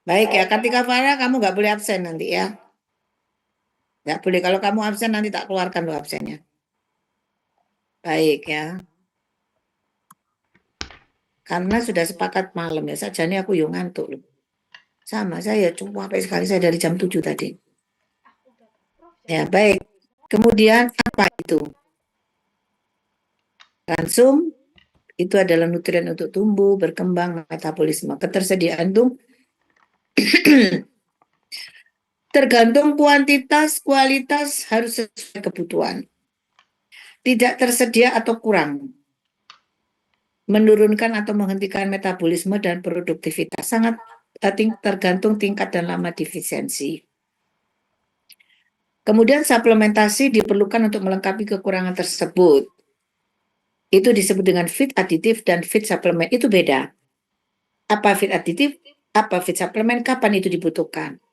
Baik ya, Kartika Farah, kamu nggak boleh absen nanti ya. Nggak boleh, kalau kamu absen nanti tak keluarkan lo absennya. Baik ya, karena sudah sepakat malam ya, saja nih aku yang ngantuk loh. Sama, saya cuma sampai sekali saya dari jam 7 tadi. Ya, baik. Kemudian apa itu? Kalsium itu adalah nutrien untuk tumbuh, berkembang, metabolisme. Ketersediaan itu tergantung kuantitas, kualitas harus sesuai kebutuhan. Tidak tersedia atau kurang. Menurunkan atau menghentikan metabolisme dan produktivitas. Sangat tergantung tingkat dan lama defisiensi. Kemudian suplementasi diperlukan untuk melengkapi kekurangan tersebut. Itu disebut dengan feed aditif dan feed suplemen. Itu beda. Apa feed aditif, apa feed suplemen, kapan itu dibutuhkan.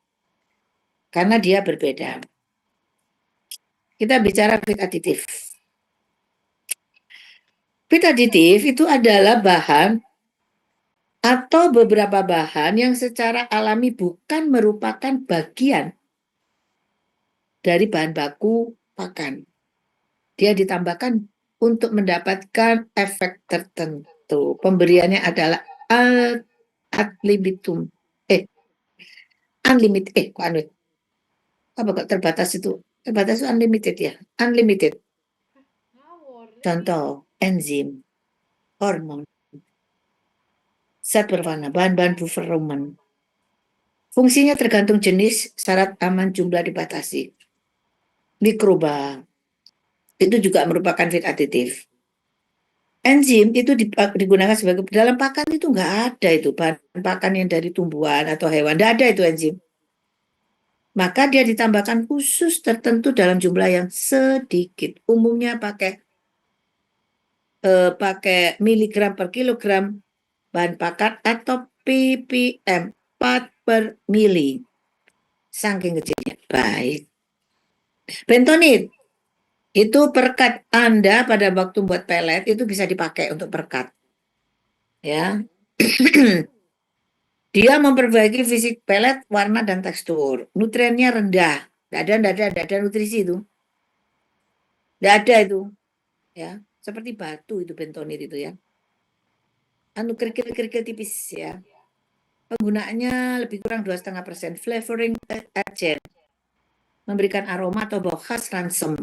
Karena dia berbeda. Kita bicara feed aditif. Feed aditif itu adalah bahan atau beberapa bahan yang secara alami bukan merupakan bagian dari bahan baku pakan. Dia ditambahkan untuk mendapatkan efek tertentu. Pemberiannya adalah ad libitum. Unlimited. Kok unlimited? Apa kok terbatas itu? Terbatas itu unlimited ya? Unlimited. Contoh, enzim, hormon, zat berwarna, bahan-bahan buffer Roman. Fungsinya tergantung jenis, syarat aman, jumlah dibatasi. Mikroba itu juga merupakan feed aditif. Enzim itu digunakan sebagai dalam pakan itu nggak ada itu bahan pakan yang dari tumbuhan atau hewan, nggak ada itu enzim. Maka dia ditambahkan khusus tertentu dalam jumlah yang sedikit. Umumnya pakai miligram per kilogram bahan pakan atau ppm 4 per mili. Saking kecilnya. Baik. Bentonit itu perekat Anda pada waktu buat pelet itu bisa dipakai untuk perekat. Ya. Dia memperbaiki fisik pelet, warna dan tekstur. Nutriennya rendah. Tidak ada nutrisi itu. Tidak ada itu. Ya, seperti batu itu bentonit itu ya. Anu kerikil-kerikil tipis ya. Penggunaannya lebih kurang 2,5% flavoring agent. Memberikan aroma atau bau khas ransem.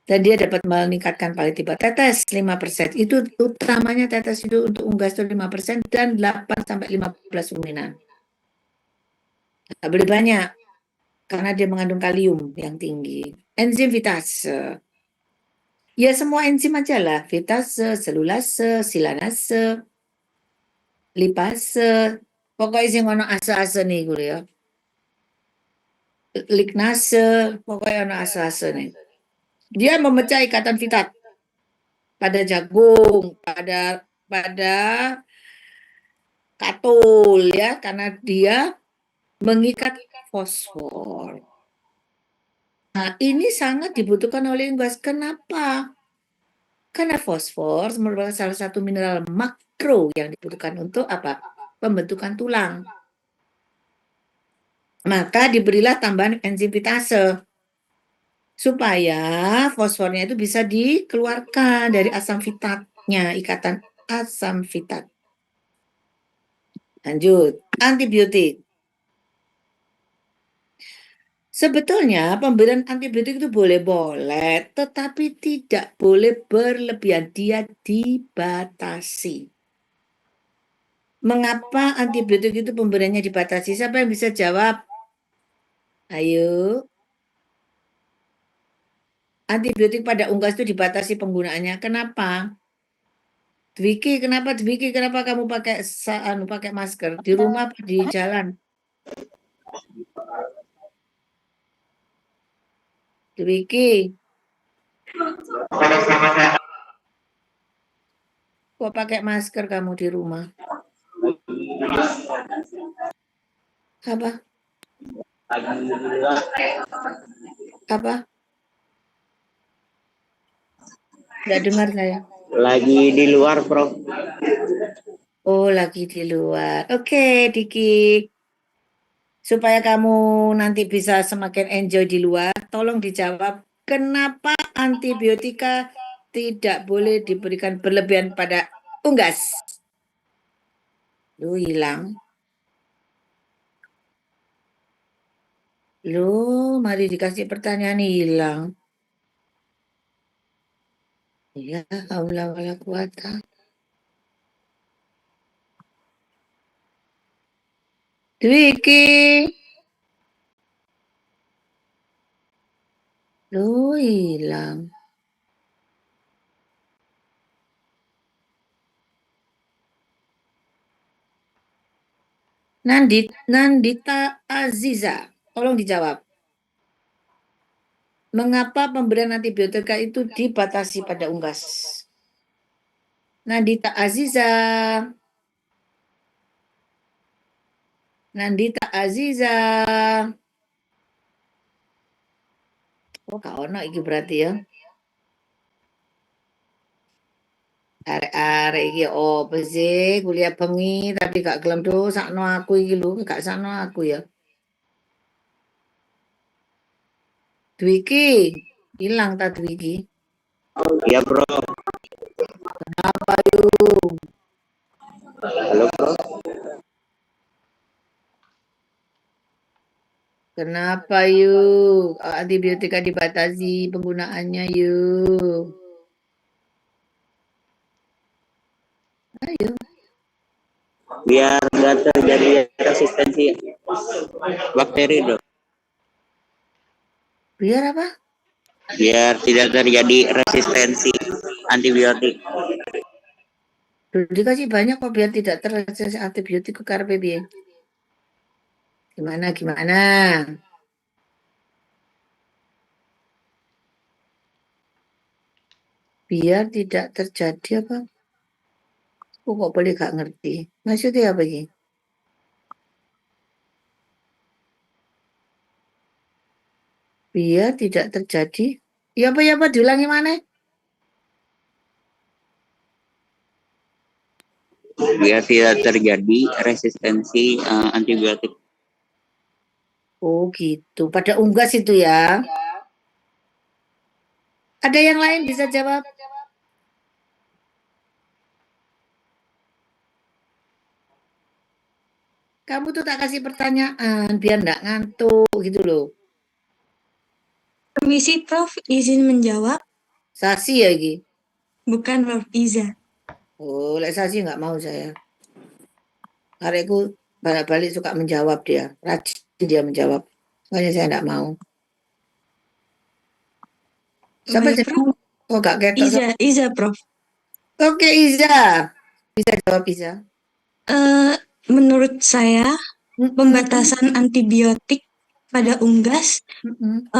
Dan dia dapat meningkatkan kualitas tetes 5%. Itu utamanya tetes itu untuk unggas itu 5% dan 8 sampai 15 ruminan. Tidak boleh banyak karena dia mengandung kalium yang tinggi. Enzim vitase. Ya semua enzim aja lah, vitase, selulase, silanase, lipase. Pokoknya sing ono ase-ase nih gue ya. Lignase, pokoknya ono ase-ase nih. Dia memecah ikatan vitat pada jagung, pada katul ya, karena dia mengikat fosfor. Nah, ini sangat dibutuhkan oleh unggas. Kenapa? Karena fosfor merupakan salah satu mineral makro yang dibutuhkan untuk apa? Pembentukan tulang. Maka diberilah tambahan enzim vitase supaya fosfornya itu bisa dikeluarkan dari asam vitatnya, ikatan asam vitat. Lanjut, antibiotik. Sebetulnya pemberian antibiotik itu boleh-boleh, tetapi tidak boleh berlebihan. Dia dibatasi. Mengapa antibiotik itu pemberiannya dibatasi? Siapa yang bisa jawab? Ayo. Antibiotik pada unggas itu dibatasi penggunaannya. Kenapa? Dwiki, kenapa Dwiki? Kenapa kamu pakai masker di rumah apa di jalan? Dwiki, kok pakai masker kamu di rumah? Apa? Apa? Nggak dengar saya. Lagi di luar, Prof. Oh, lagi di luar. Oke, Diki. Supaya kamu nanti bisa semakin enjoy di luar, tolong dijawab, kenapa antibiotika tidak boleh diberikan berlebihan pada unggas? Lu hilang. Lu, mari dikasih pertanyaan hilang. Ya, haula wala quwata. Dwiki. Lu hilang. Nandita Aziza, tolong dijawab. Mengapa pemberian antibiotika itu dibatasi pada unggas? Nandita Aziza. Nandita Aziza. Oh, gak ono iki berarti ya. Arek-arek iki opo sih kuliah bengi tapi gak gelem do sakno aku iki lho, gak sakno aku ya. Dwiki, hilang ta Dwiki? Iya bro, Apa yuk? halo bro. Kenapa yuk? Antibiotika dibatasi penggunaannya yuk. Ayo. Biar nggak terjadi resistensi bakteri dong. Biar apa? Biar tidak terjadi resistensi antibiotik. Dikasih banyak kok biar tidak terresisten antibiotik ke karpe piye. Gimana gimana? Biar tidak terjadi apa? Aku kok boleh gak ngerti. Maksudnya apa ini? Biar tidak terjadi. Ya apa diulangi mana? Biar tidak terjadi resistensi antibiotik. Oh gitu. Pada unggas itu ya. Ada yang lain bisa jawab? Kamu tuh tak kasih pertanyaan biar nggak ngantuk gitu loh. Permisi Prof, izin menjawab. Sasi ya Gi. Bukan Prof, Iza. Oh, lek Sasi nggak mau saya. Karekku balik-balik suka menjawab dia. Rajin dia menjawab. Makanya saya nggak mau. Siapa Baik, sih? Prof. Oh, gak ketok. Iza Prof. Oke, Iza. Bisa jawab Iza. Menurut saya, Mm-mm. pembatasan antibiotik pada unggas Mm-mm.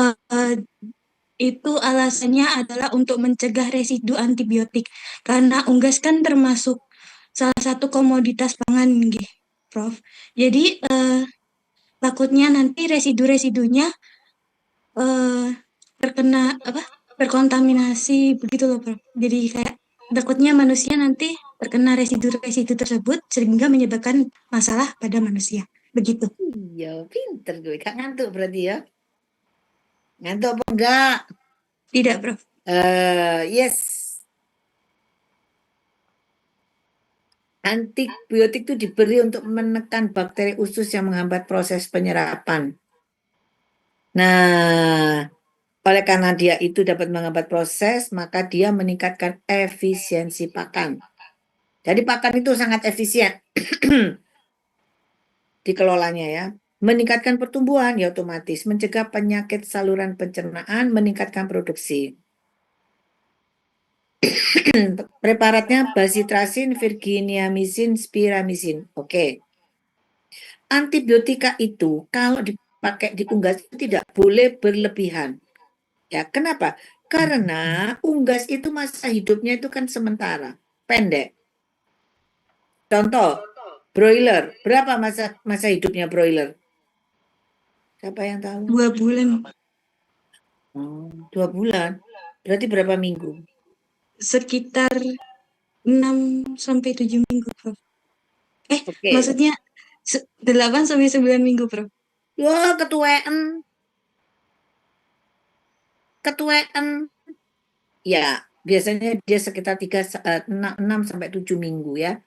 itu alasannya adalah untuk mencegah residu antibiotik. Karena unggas kan termasuk salah satu komoditas pangan, nggih, Prof. Jadi, takutnya nanti residu-residunya terkena terkontaminasi begitu loh Prof. Jadi kayak takutnya manusia nanti terkena residu-residu tersebut sehingga menyebabkan masalah pada manusia. Begitu. Iya, pinter gue. Gak ngantuk berarti ya. Ngantuk apa enggak? Tidak, Prof. Yes. Antibiotik itu diberi untuk menekan bakteri usus yang menghambat proses penyerapan. Nah, oleh karena dia itu dapat menghambat proses, maka dia meningkatkan efisiensi pakan. Jadi pakan itu sangat efisien dikelolanya ya. Meningkatkan pertumbuhan ya otomatis, mencegah penyakit saluran pencernaan, meningkatkan produksi. Preparatnya basitrasin, virginiamycin, spiramycin. Oke. Antibiotika itu kalau dipakai di unggas itu tidak boleh berlebihan. Ya, kenapa? Karena unggas itu masa hidupnya itu kan sementara, pendek. Contoh, broiler. Berapa masa hidupnya broiler? Siapa yang tahu? 2 bulan. Oh, 2 bulan. Berarti berapa minggu? Sekitar 6 sampai 7 minggu, Prof. Oke. Maksudnya 8 sampai 9 minggu, Prof. Wah, ketuaan. Ya, biasanya dia sekitar 6 sampai 7 minggu ya.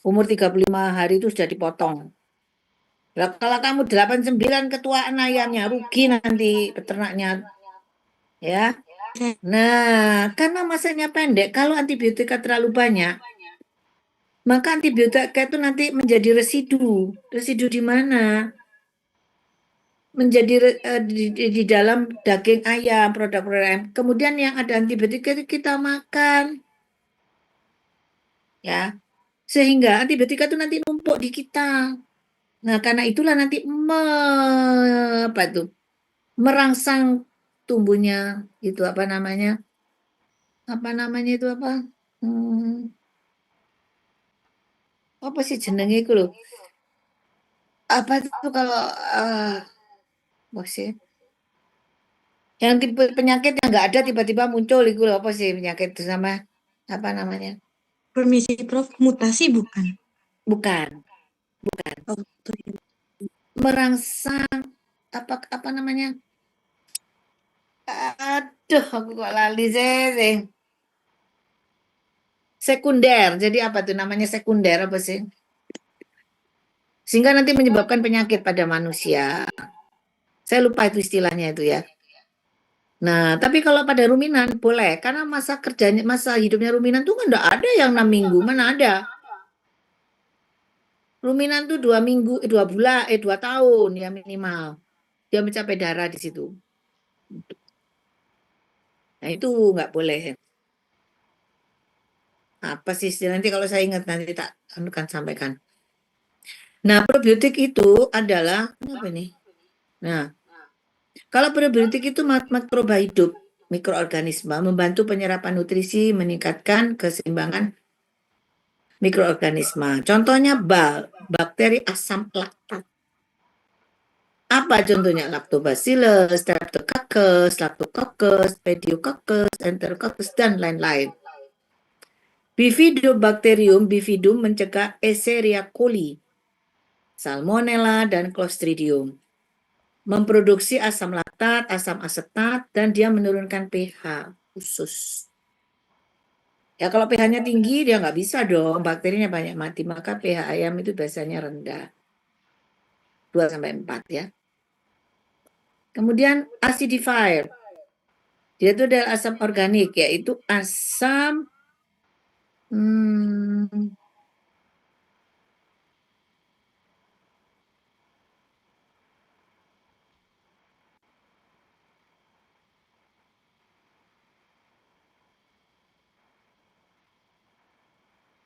Umur 35 hari itu sudah dipotong. Lah, kalau kamu 89 ketuaan ayamnya, rugi nanti peternaknya. Ya. Nah, karena masanya pendek, kalau antibiotika terlalu banyak, maka antibiotika itu nanti menjadi residu. Residu di mana? Menjadi di dalam daging ayam, produk-produk ayam. Kemudian yang ada antibiotika itu kita makan. Ya. Sehingga antibiotika itu nanti numpuk di kita. Nah, karena itulah nanti apa tuh? Merangsang tumbuhnya itu apa namanya? Apa namanya itu apa? Hmm, apa sih jenenge itu loh? Apa itu kalau apa sih? Yang tipe penyakit yang nggak ada tiba-tiba muncul itu loh, apa sih penyakit itu sama apa namanya? Permisi, Prof. Mutasi bukan? Bukan. Autoimun. Merangsang apa namanya? Aduh, aku kok lali sih. Sekunder. Jadi apa tuh namanya sekunder apa sih? Sehingga nanti menyebabkan penyakit pada manusia. Saya lupa itu istilahnya itu ya. Nah, tapi kalau pada ruminan boleh, karena masa hidupnya ruminan tuh kan enggak ada yang 6 minggu, mana ada. Ruminan tuh 2 minggu, 2 bulan, 2 tahun ya minimal. Dia mencapai darah di situ. Nah, itu nggak boleh. Apa sih istilah nanti kalau saya ingat nanti tak akan sampaikan. Nah, probiotik itu adalah apa nih? Nah, kalau probiotik itu mikroba hidup, mikroorganisme, membantu penyerapan nutrisi, meningkatkan keseimbangan mikroorganisme. Contohnya bakteri asam laktat. Apa contohnya? Lactobacillus, Streptococcus, Pediococcus, Enterococcus, dan lain-lain. Bifidum mencegah Escherichia coli, Salmonella, dan Clostridium. Memproduksi asam laktat, asam asetat, dan dia menurunkan pH khusus. Ya kalau pH-nya tinggi dia nggak bisa dong, bakterinya banyak mati, maka pH ayam itu biasanya rendah. 2-4 ya. Kemudian acidifier. Dia itu adalah asam organik, yaitu asam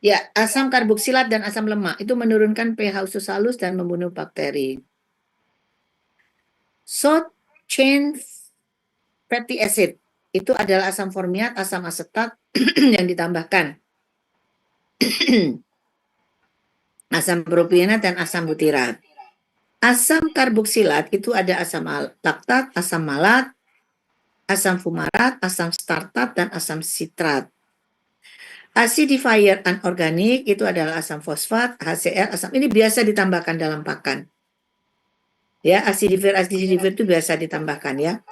ya, asam karboksilat dan asam lemak itu menurunkan pH usus halus dan membunuh bakteri. Short chain fatty acid itu adalah asam formiat, asam asetat yang ditambahkan asam propionat dan asam butirat. Asam karboksilat itu ada asam laktat, asam malat, asam fumarat, asam startat, dan asam sitrat. Acidifier anorganik itu adalah asam fosfat, HCl, asam ini biasa ditambahkan dalam pakan. Ya, acidifier itu biasa ditambahkan ya.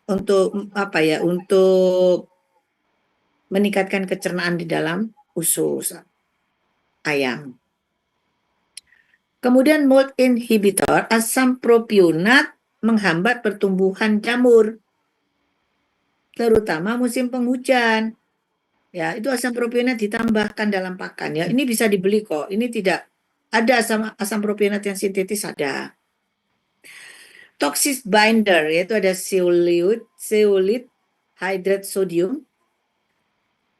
Untuk apa ya? Untuk meningkatkan kecernaan di dalam usus ayam. Kemudian mold inhibitor, asam propionat menghambat pertumbuhan jamur, terutama musim penghujan. Ya, itu asam propionat ditambahkan dalam pakan ya. Ini bisa dibeli kok. Ini tidak ada asam propionat yang sintetis ada. Toxic binder yaitu ada zeolite, hydrat sodium,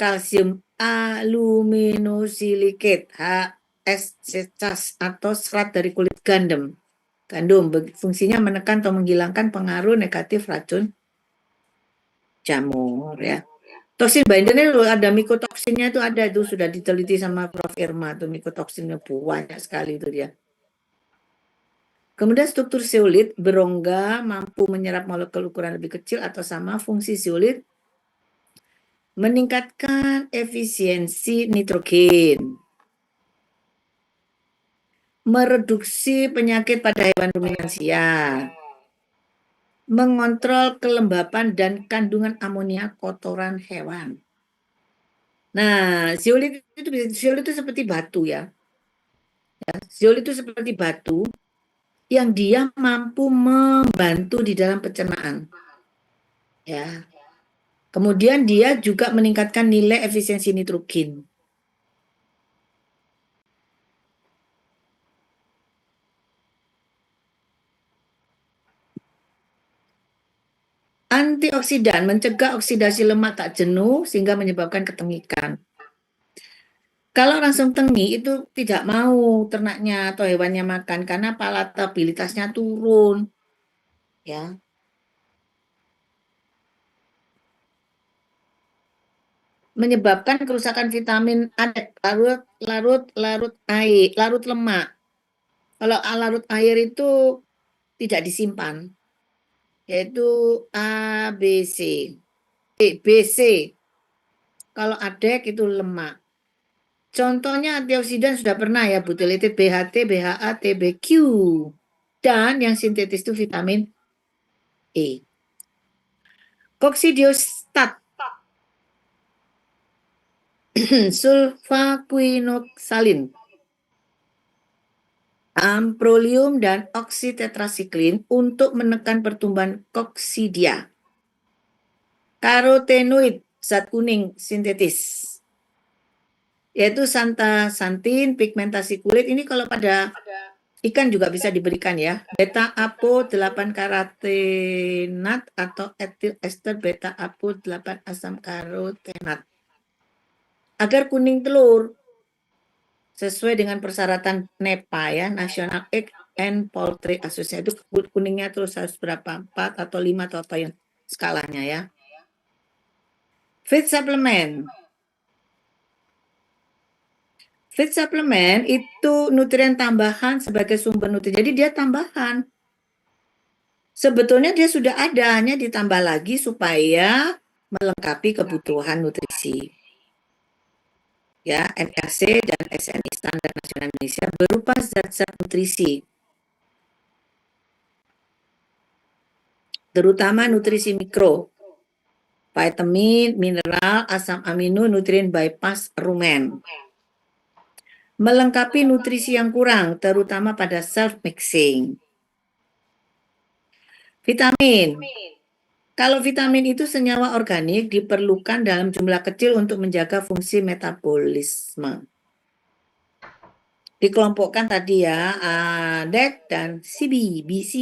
kalsium aluminosilicate, HSCCAS atau serat dari kulit gandum. Fungsinya menekan atau menghilangkan pengaruh negatif racun jamur ya. Toksin binder ini ada mikotoksinnya itu ada itu sudah diteliti sama Prof. Irma tuh mikotoksinnya banyak sekali itu dia. Kemudian struktur zeolit berongga mampu menyerap molekul ukuran lebih kecil atau sama. Fungsi zeolit meningkatkan efisiensi nitrogen. mereduksi penyakit pada hewan ruminansia, mengontrol kelembapan dan kandungan amonia kotoran hewan. Nah, zeolit itu seperti batu ya. Zeolit itu seperti batu yang dia mampu membantu di dalam pencernaan. Ya. Kemudian dia juga meningkatkan nilai efisiensi nitrogen. Antioksidan mencegah oksidasi lemak tak jenuh sehingga menyebabkan ketengikan. Kalau langsung tengi itu tidak mau ternaknya atau hewannya makan karena palatabilitasnya turun. Ya. Menyebabkan kerusakan vitamin larut air, larut lemak. Kalau larut air itu tidak disimpan, yaitu A, B, C. B, C. Kalau adek itu lemak. Contohnya antioksidan sudah pernah ya, butylated BHT, BHA, TBQ. Dan yang sintetis itu vitamin E. Koksidiostat, sulfaquinolxalin, amprolium, dan oksitetrasiklin untuk menekan pertumbuhan koksidia. Karotenoid, zat kuning sintetis, yaitu santin, pigmentasi kulit. Ini kalau pada ikan juga bisa diberikan ya. Beta apo 8 karotenat atau etil ester beta apo 8 asam karotenat. Agar kuning telur sesuai dengan persyaratan NEPA ya, National Egg and Poultry Association, itu kuningnya terus harus berapa? 4 atau 5 atau apa yang skalanya ya. Feed supplement. Feed supplement itu nutrien tambahan sebagai sumber nutrien. Jadi dia tambahan. Sebetulnya dia sudah ada, hanya ditambah lagi supaya melengkapi kebutuhan nutrisi. Ya, NRC dan SNI Standar Nasional Indonesia berupa zat-zat nutrisi. Terutama nutrisi mikro, vitamin, mineral, asam amino, nutrien bypass rumen. Melengkapi nutrisi yang kurang, terutama pada self-mixing. Vitamin. Kalau vitamin itu senyawa organik diperlukan dalam jumlah kecil untuk menjaga fungsi metabolisme. Dikelompokkan tadi ya, DEC dan CB, BC.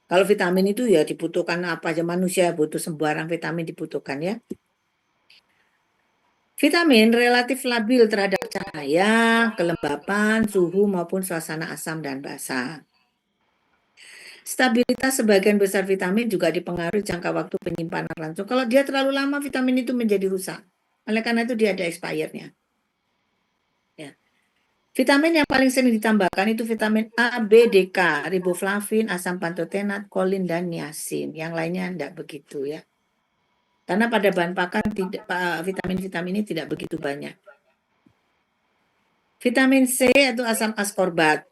Kalau vitamin itu ya dibutuhkan apa aja, manusia butuh sembarang vitamin dibutuhkan ya. Vitamin relatif labil terhadap cahaya, kelembapan, suhu maupun suasana asam dan basah. Stabilitas sebagian besar vitamin juga dipengaruhi jangka waktu penyimpanan langsung. Kalau dia terlalu lama, vitamin itu menjadi rusak. Oleh karena itu dia ada expirednya. Ya. Vitamin yang paling sering ditambahkan itu vitamin A, B, D, K, riboflavin, asam pantotenat, kolin, dan niacin. Yang lainnya tidak begitu ya. Karena pada bahan pakan vitamin-vitamin ini tidak begitu banyak. Vitamin C atau asam askorbat.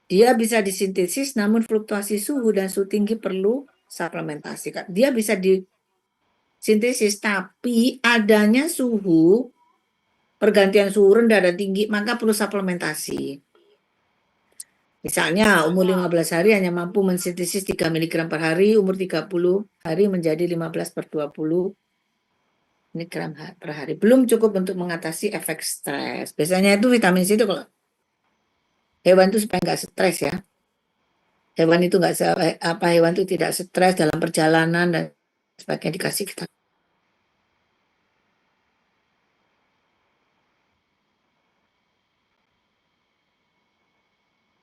Dia bisa disintesis, namun fluktuasi suhu dan suhu tinggi perlu suplementasi. Dia bisa disintesis, tapi adanya suhu, pergantian suhu rendah dan tinggi, maka perlu suplementasi. Misalnya, umur 15 hari hanya mampu mensintesis 3 mg per hari, umur 30 hari menjadi 15/20 mg per hari. Belum cukup untuk mengatasi efek stres. Biasanya itu vitamin C itu kalau hewan itu supaya nggak stres ya. Hewan itu hewan itu tidak stres dalam perjalanan dan sebagainya, dikasih vitamin.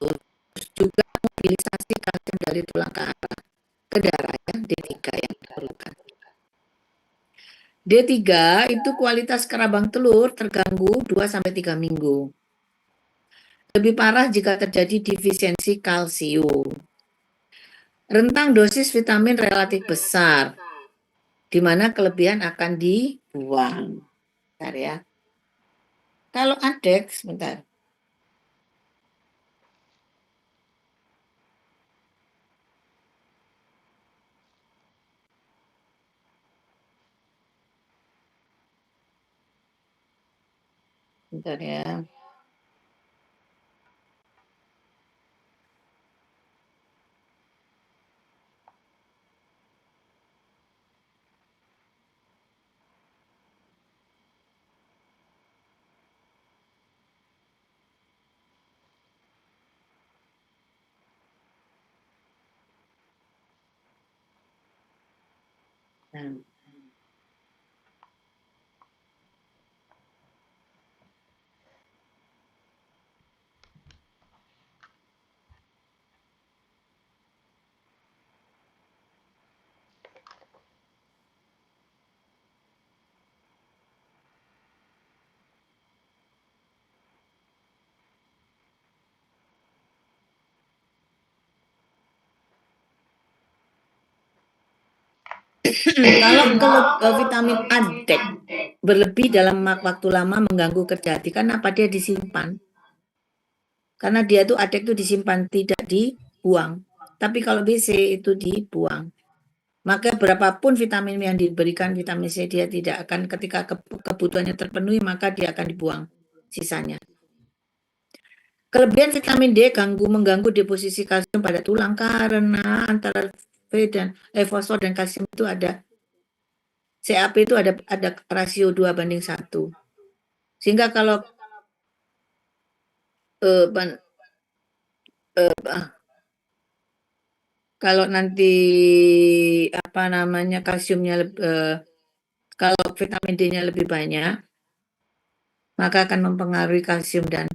Terus juga mobilisasi kalsium dari tulang ke darah ya, D3 yang diperlukan. D3 itu kualitas kerabang telur terganggu 2-3 minggu. Lebih parah jika terjadi defisiensi kalsium. Rentang dosis vitamin relatif besar, di mana kelebihan akan dibuang. Bentar ya. Kalau adek, sebentar. Bentar ya. Nah. Kalau vitamin A dek berlebih dalam waktu lama mengganggu kerja hati, karena apa? Dia disimpan. Karena dia tuh adek tuh disimpan, tidak dibuang. Tapi kalau BC itu dibuang. Maka berapapun vitamin yang diberikan vitamin C, dia tidak akan, ketika kebutuhannya terpenuhi, maka dia akan dibuang sisanya. Kelebihan vitamin D mengganggu deposisi kalsium pada tulang karena antara fosfor dan kalsium itu ada CAP itu ada rasio 2:1. Sehingga kalau kalau nanti apa namanya kalsiumnya kalau vitamin D-nya lebih banyak, maka akan mempengaruhi kalsium dan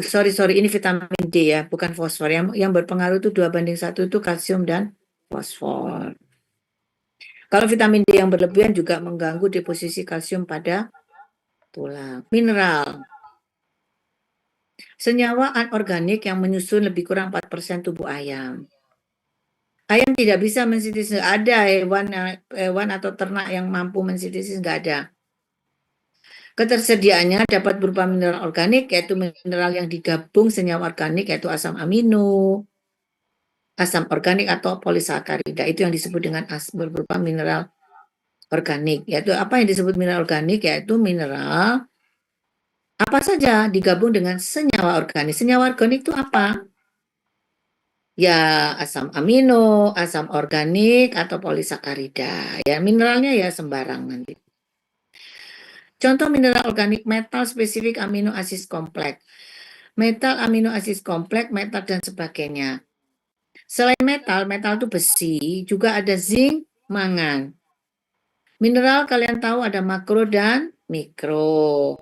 sorry ini vitamin D ya, bukan fosfor. Yang berpengaruh itu 2:1 itu kalsium dan fosfor. Kalau vitamin D yang berlebihan juga mengganggu deposisi kalsium pada tulang. Mineral. Senyawa anorganik yang menyusun lebih kurang 4% tubuh ayam. Ayam tidak bisa mensintesis, ada hewan atau ternak yang mampu mensintesis, nggak ada. Ketersediaannya dapat berupa mineral organik, yaitu mineral yang digabung senyawa organik, yaitu asam amino, asam organik atau polisakarida. Itu yang disebut dengan berupa mineral organik. Yaitu apa yang disebut mineral organik? Yaitu mineral apa saja digabung dengan senyawa organik. Senyawa organik itu apa? Ya asam amino, asam organik atau polisakarida. Ya mineralnya ya sembarang nanti. Contoh mineral organik: metal spesifik, amino asid kompleks, metal amino asid kompleks, metal dan sebagainya. Selain metal itu besi, juga ada zinc, mangan. Mineral kalian tahu ada makro dan mikro.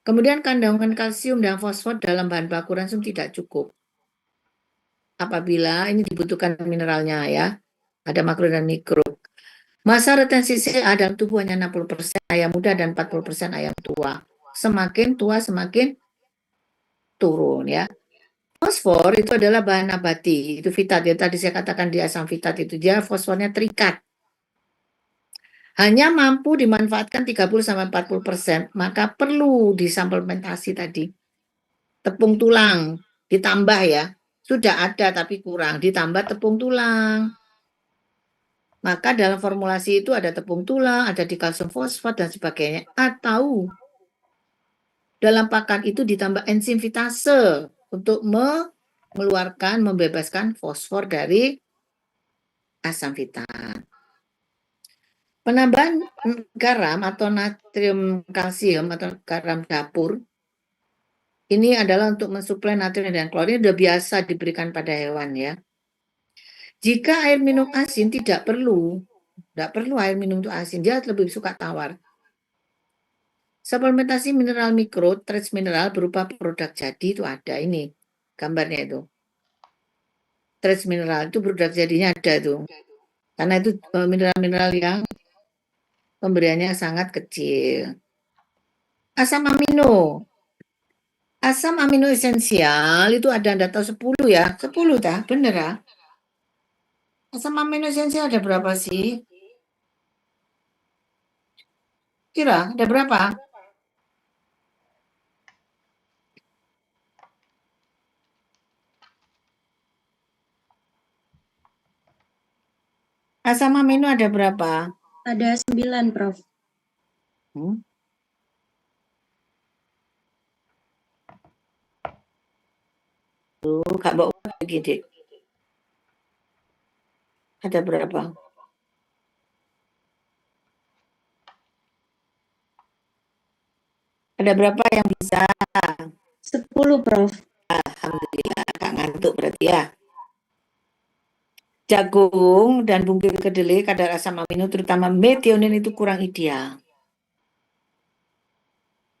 Kemudian kandungan kalsium dan fosfor dalam bahan baku ransum tidak cukup. Apabila ini dibutuhkan mineralnya ya, ada makro dan mikro. Masa retensi CA dalam tubuh hanya 60% ayam muda dan 40% ayam tua. Semakin tua semakin turun ya. Fosfor itu adalah bahan nabati, itu fitat ya, tadi saya katakan di asam fitat itu dia fosfornya terikat. Hanya mampu dimanfaatkan 30-40%, maka perlu disuplementasi tadi. Tepung tulang ditambah ya. Sudah ada tapi kurang, ditambah tepung tulang. Maka dalam formulasi itu ada tepung tulang, ada dikalsium fosfat dan sebagainya. Atau dalam pakan itu ditambah enzim fitase untuk mengeluarkan, membebaskan fosfor dari asam fitat. Penambahan garam atau natrium kalsium atau garam dapur ini adalah untuk mensuplai natrium dan klor. Ini sudah biasa diberikan pada hewan ya. Jika air minum asin tidak perlu air minum itu asin, dia lebih suka tawar. Suplementasi mineral mikro, trace mineral berupa produk jadi itu ada ini gambarnya itu. Trace mineral itu produk jadinya ada itu. Karena itu mineral-mineral yang pemberiannya sangat kecil. Asam amino. Asam amino esensial itu ada Anda tahu 10 ya. 10 dah, bener ya? Asam amino esensial ada berapa sih? Kira ada berapa? Asam amino ada berapa? Ada 9, Prof. Kak Mbak Uwa lagi, Dek. Ada berapa? Ada berapa yang bisa? 10, Prof. Alhamdulillah, Kak ngantuk berarti ya. Jagung dan bungkil kedelai kadar asam amino terutama metionin itu kurang ideal.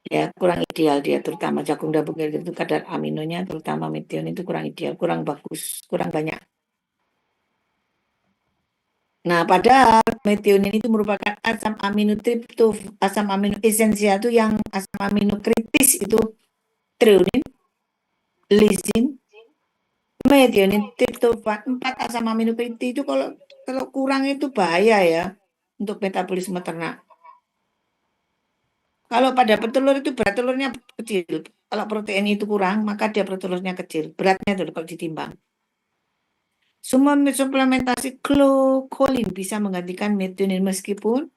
Ya, kurang ideal dia terutama jagung dan bungkil itu kadar aminonya terutama metionin itu kurang ideal, kurang bagus, kurang banyak. Nah, padahal metionin itu merupakan asam amino triptofan, asam amino esensial itu yang asam amino kritis itu treonin, lisin, metionin, triptofan, 4 asam amino kritis itu kalau kurang itu bahaya ya untuk metabolisme ternak. Kalau pada petelur itu berat telurnya kecil. Kalau protein itu kurang, maka dia bertelurnya kecil. Beratnya itu kalau ditimbang. Semua suplementasi kolin bisa menggantikan metionin meskipun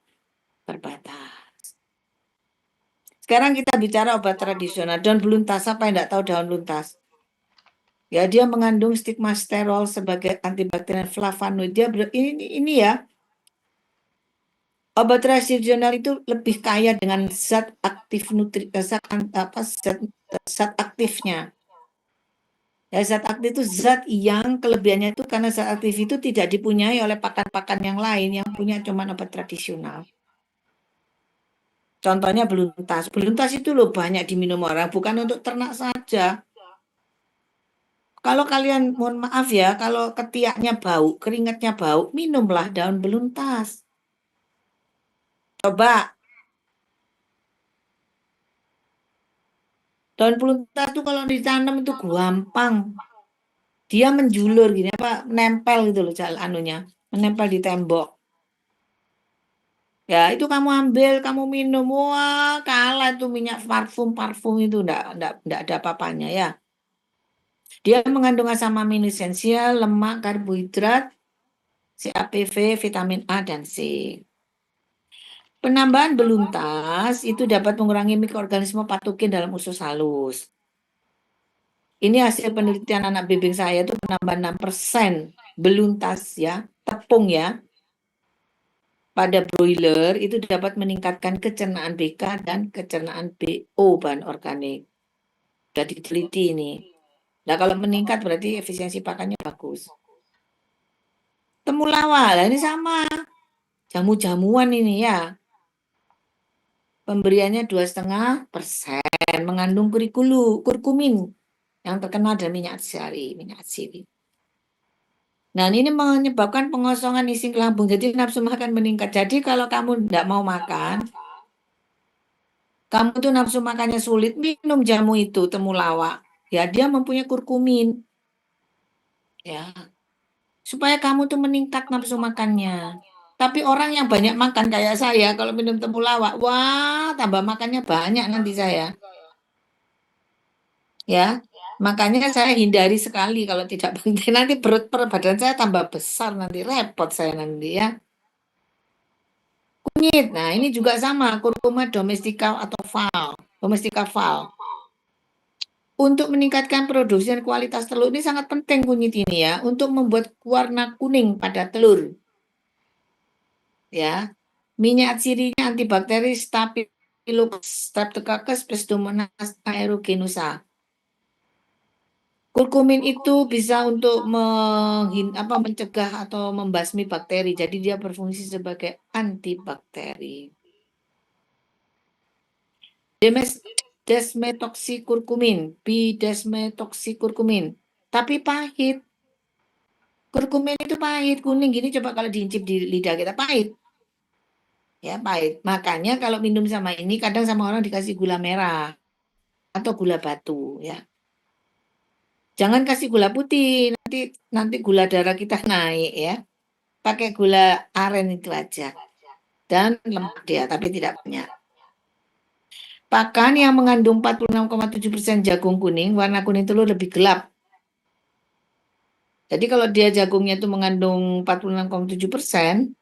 terbatas. Sekarang kita bicara obat tradisional. Daun beluntas, apa yang tidak tahu daun luntas? Ya, dia mengandung stigmasterol sebagai antibakterial flavonoid. Dia ini ya, obat tradisional itu lebih kaya dengan zat aktif zat aktifnya. Ya, zat aktif itu zat yang kelebihannya itu karena zat aktif itu tidak dipunyai oleh pakan-pakan yang lain, yang punya cuma obat tradisional. Contohnya beluntas. Beluntas itu loh banyak diminum orang, bukan untuk ternak saja. Kalau kalian, mohon maaf ya, kalau ketiaknya bau, keringatnya bau, minumlah daun beluntas. Coba. Daun beluntas itu kalau ditanam itu gampang. Dia menjulur gini, apa, nempel gitu loh anunya, menempel di tembok. Ya, itu kamu ambil, kamu minum, wah kalah itu minyak parfum itu enggak ada apa-apanya ya. Dia mengandung asam amino esensial, lemak, karbohidrat, CAPV, vitamin A dan C. Penambahan beluntas itu dapat mengurangi mikroorganisme patogen dalam usus halus. Ini hasil penelitian anak bebek saya itu penambahan 6% beluntas ya, tepung ya. Pada broiler itu dapat meningkatkan kecernaan BK dan kecernaan BO bahan organik. Sudah diteliti ini. Nah, kalau meningkat berarti efisiensi pakannya bagus. Temulawak, ini sama. Jamu-jamuan ini ya. Pemberiannya 2,5% mengandung kurkumin yang terkenal dari minyak sirih. Nah, ini menyebabkan pengosongan isi lambung. Jadi nafsu makan meningkat. Jadi kalau kamu tidak mau makan, kamu tuh nafsu makannya sulit, minum jamu itu temulawak. Ya, dia mempunyai kurkumin. Ya. Supaya kamu tuh meningkat nafsu makannya. Tapi orang yang banyak makan kayak saya, kalau minum temulawak, wah, tambah makannya banyak nanti saya. Ya, makanya saya hindari sekali kalau tidak penting. Nanti badan saya tambah besar, nanti repot saya nanti ya. Kunyit, nah ini juga sama, kurkuma domestica atau domestica val. Untuk meningkatkan produksi dan kualitas telur ini sangat penting kunyit ini ya, untuk membuat warna kuning pada telur. Ya, minyak sirihnya antibakteri Staphylococcus streptococcus pseudomonas aeruginosa. Kurkumin itu bisa untuk mencegah atau membasmi bakteri, jadi dia berfungsi sebagai antibakteri. Desmetoxikurkumin, bidesmetoxikurkumin, tapi pahit. Kurkumin itu pahit, kuning gini, coba kalau diincip di lidah kita pahit. Ya, pahit. Makanya kalau minum sama ini kadang sama orang dikasih gula merah atau gula batu ya. Jangan kasih gula putih, nanti gula darah kita naik ya. Pakai gula aren itu aja. Dan lemak dia, tapi tidak banyak. Pakan yang mengandung 46,7% jagung kuning, warna kuning telur lebih gelap. Jadi kalau dia jagungnya itu mengandung 46,7%,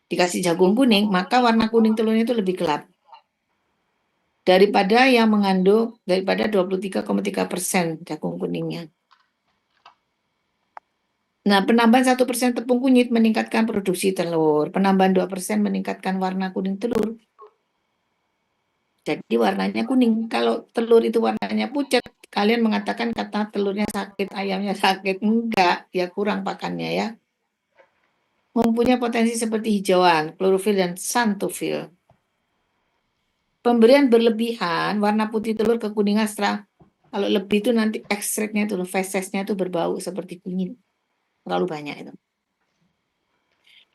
dikasih jagung kuning, maka warna kuning telurnya itu lebih gelap. Daripada 23,3% jagung kuningnya. Nah, penambahan 1% tepung kunyit meningkatkan produksi telur. Penambahan 2% meningkatkan warna kuning telur. Jadi warnanya kuning. Kalau telur itu warnanya pucat, kalian mengatakan kata telurnya sakit, ayamnya sakit. Enggak, ya kurang pakannya ya. Mempunyai potensi seperti hijauan, klorofil dan xanthofil. Pemberian berlebihan warna putih telur kekuningan setelah kalau lebih itu nanti ekstraknya itu fesesnya itu berbau seperti kunyit. Terlalu banyak itu.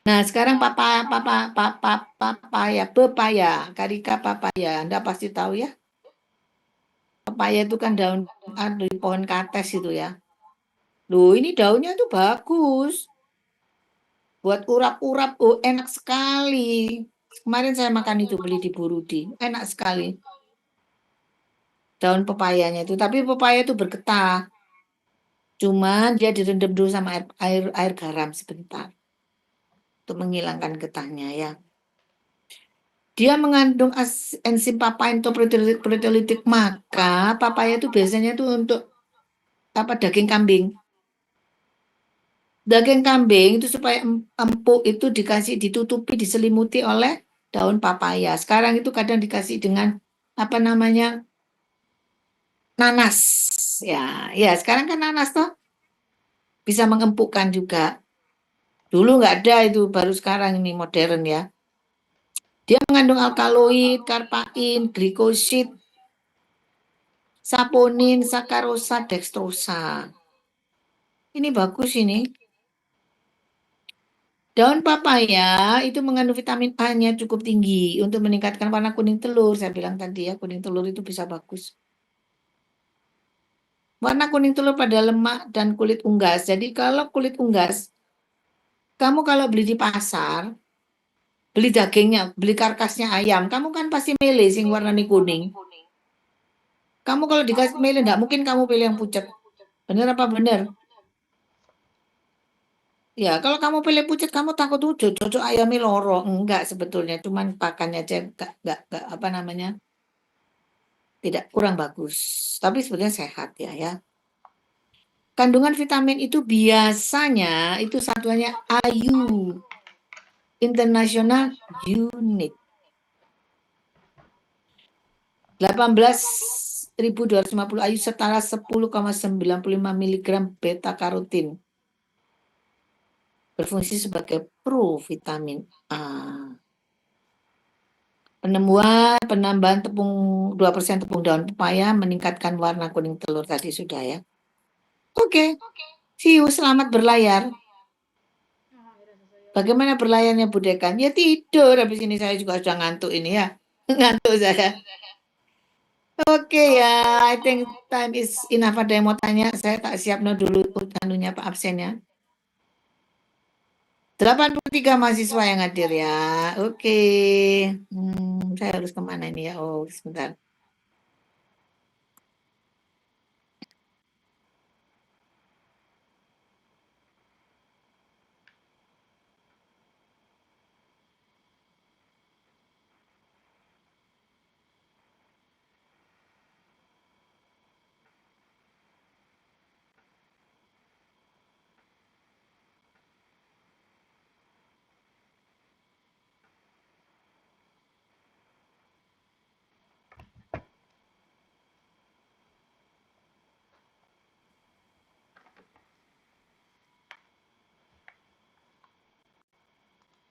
Nah, sekarang pepaya, karika papaya. Anda pasti tahu ya. Pepaya itu kan daun dari pohon kates itu ya. Loh, ini daunnya tuh bagus. Buat urap-urap, oh enak sekali. Kemarin saya makan itu beli di Burudi. Enak sekali. Daun pepayanya itu, tapi pepaya itu bergetah. Cuman dia direndam dulu sama air garam sebentar untuk menghilangkan getahnya ya. Dia mengandung enzim papain atau proteolitik, maka papaya itu biasanya itu untuk daging kambing. Daging kambing itu supaya empuk itu ditutupi diselimuti oleh daun papaya. Sekarang itu kadang dikasih dengan apa namanya nanas. Ya sekarang kan nanas toh bisa mengempukkan juga. Dulu nggak ada itu, baru sekarang ini modern ya. Dia mengandung alkaloid, karpain, glikosid, saponin, sakarosa, dextrosa. Ini bagus ini. Daun papaya itu mengandung vitamin A-nya cukup tinggi untuk meningkatkan warna kuning telur. Saya bilang tadi ya, kuning telur itu bisa bagus. Warna kuning telur pada lemak dan kulit unggas. Jadi kalau kulit unggas, kamu kalau beli di pasar, beli dagingnya, beli karkasnya ayam, kamu kan pasti milih sing warnanya kuning. Kamu kalau dikasih milih, enggak mungkin kamu pilih yang pucat. Bener apa bener? Ya, kalau kamu pilih pucat, kamu takut tuh cocok ayamnya loro. Enggak sebetulnya, cuman pakannya aja enggak, apa namanya, tidak kurang bagus. Tapi sebetulnya sehat ya. Kandungan vitamin itu biasanya itu satuannya IU, International Unit. 18.250 IU setara 10,95 mg beta karotin. Berfungsi sebagai provitamin A. Penambahan 2% tepung daun pepaya meningkatkan warna kuning telur tadi sudah ya. Oke. See you, selamat berlayar. Bagaimana berlayarnya Bu Dekan? Ya tidur, habis ini saya juga sudah ngantuk ini ya. Ngantuk saya. Oke ya, I think time is enough. Ada yang mau tanya? Saya tak siap dulu anunya Pak absennya. 83 mahasiswa yang hadir ya. Oke. Saya harus kemana ini ya? Oh, sebentar.